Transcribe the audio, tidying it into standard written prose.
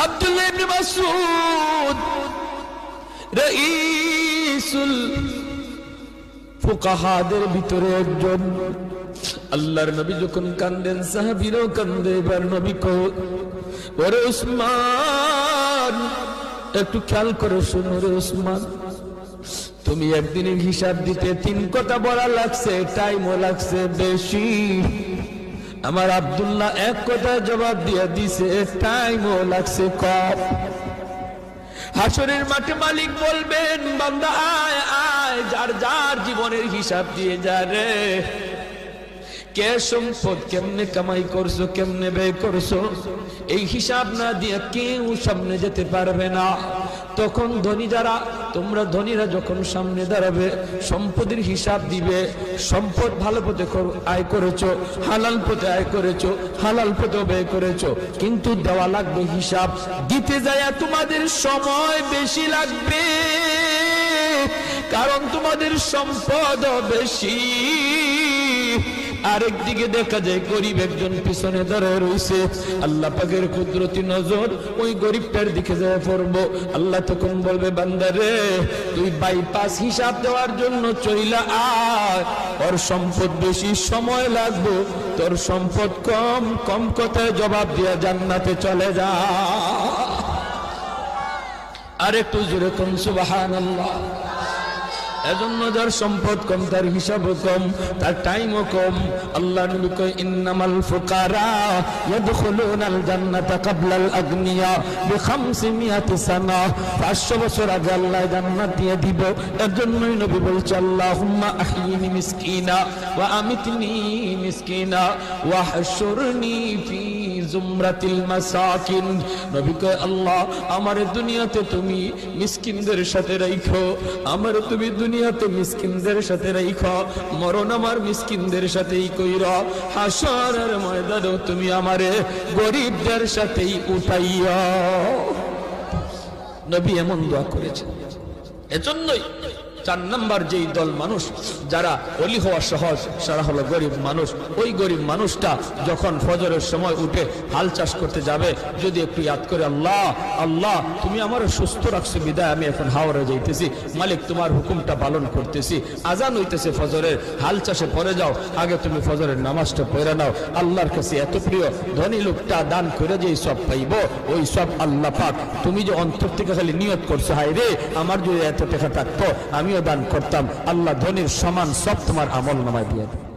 আব্দুল্লাহ ইবনে মাসউদ রাইসুল ফুকাহাদের ভিতরে একজন। আল্লাহর নবী যখন কান্দেন সাহাবীরাও কান্দে। এবার নবী কো ওরে উসমান, একটু খেয়াল করে শোনো রে উসমান, তুমি একদিনের হিসাব দিতে 3 কথা বলা লাগছে, টাইমও লাগছে বেশি। আমার আব্দুল্লাহ 1 কথা জবাব দিয়ে দিছে, টাইমও লাগছে কম। হাসরের মাঠে মালিক বলবেন বান্দা আয় আয়, যার যার জীবনের হিসাব দিয়ে যা রে। কে সম্পদ কেমনে কামাই করছো, কেমনে ব্যয় করছো, এই হিসাব না দিয়ে কেউ সামনে যেতে পারবে না। তখন ধনী যারা, তোমরা ধনীরা যখন সামনে দাঁড়াবে, সম্পদের হিসাব দিবে। সম্পদ ভালো পথে আয় করেছো, হালাল পথে আয় করেছো, হালাল পথে ব্যয় করেছো, কিন্তু দেওয়া লাগবে হিসাব। দিতে যায় তোমাদের সময় বেশি লাগবে, কারণ তোমাদের সম্পদ বেশি। আরেকদিকে দেখা যায় গরিব একজন পিছনে দাঁড়ায় রয়েছে। আল্লাহ পাকের কুদরতি নজর ওই গরিবটার দিকে যায় পড়বো। আল্লাহ তখন বলবে বান্দারে, তুই বাইপাস হিসাব দেওয়ার জন্য চইলা আয়, ওর সম্পদ বেশি, সময় লাগবে, তোর সম্পদ কম, কম কথায় জবাব দিয়া জান্নাতে চলে যা। আরেকটু জোরে কোন সুবহানাল্লাহ। এজন্য যার সম্পদ কম, তার হিসাবও কম, তার টাইমও কম। আল্লাহ নবী কয় ইন্নামাল ফুকারা ইয়াদখুলুনাল জান্নাতা ক্বাবলাল আগনিয়া বি500 সানা। 500 বছর আগে আল্লাহ জান্নাত দিয়ে দিব। এর জন্যই নবী বলছে আল্লাহুম্মা আহইনি মিসকিনা ওয়া আমিতনি মিসকিনা ওয়া হাশুরনি ফি জুমরাতিল মাসাকিন। নবী কয় আল্লাহ আমার দুনিয়াতে তুমি মিসকিনদের সাথে রাখো, আমার তুমি দুনিয়াতে মিসকিনদের সাথে রাখো, মরণ আমার মিসকিনদের সাথেই কইরা, হাসরের ময়দানে তুমি আমারে গরিবদের সাথেই উঠাইয়া। নবী এমন দোয়া করেছেন। এজন্যই 4 নাম্বার যেই দল মানুষ যারা ওলি হওয়া সহজ, সারা হলো গরিব মানুষ। ওই গরিব মানুষটা যখন ফজরের সময় উঠে হাল চাষ করতে যাবে, যদি একটু ইয়াদ করে আল্লাহ আল্লাহ তুমি আমার সুস্থ রাখছো বিদায় আমি এখন হাওড়ে যাইতেছি, মালিক তোমার হুকুমটা পালন করতেছি, আজান হইতেছে ফজরের, হাল চাষে পড়ে যাও, আগে তুমি ফজরের নামাজটা পড়ে নাও। আল্লাহর কাছে এত প্রিয়, ধনী লোকটা দান করে যেই সব পাইব, ওই সব আল্লাহ পাক তুমি যে অন্তর থেকে খালি নিয়ত করছো, হায় রে আমার যদি এত টাকা থাকতো আমি দান করতাম, আল্লাহ ধনীর সমান সব তোমার আমল নামায় দিয়ে দেয়।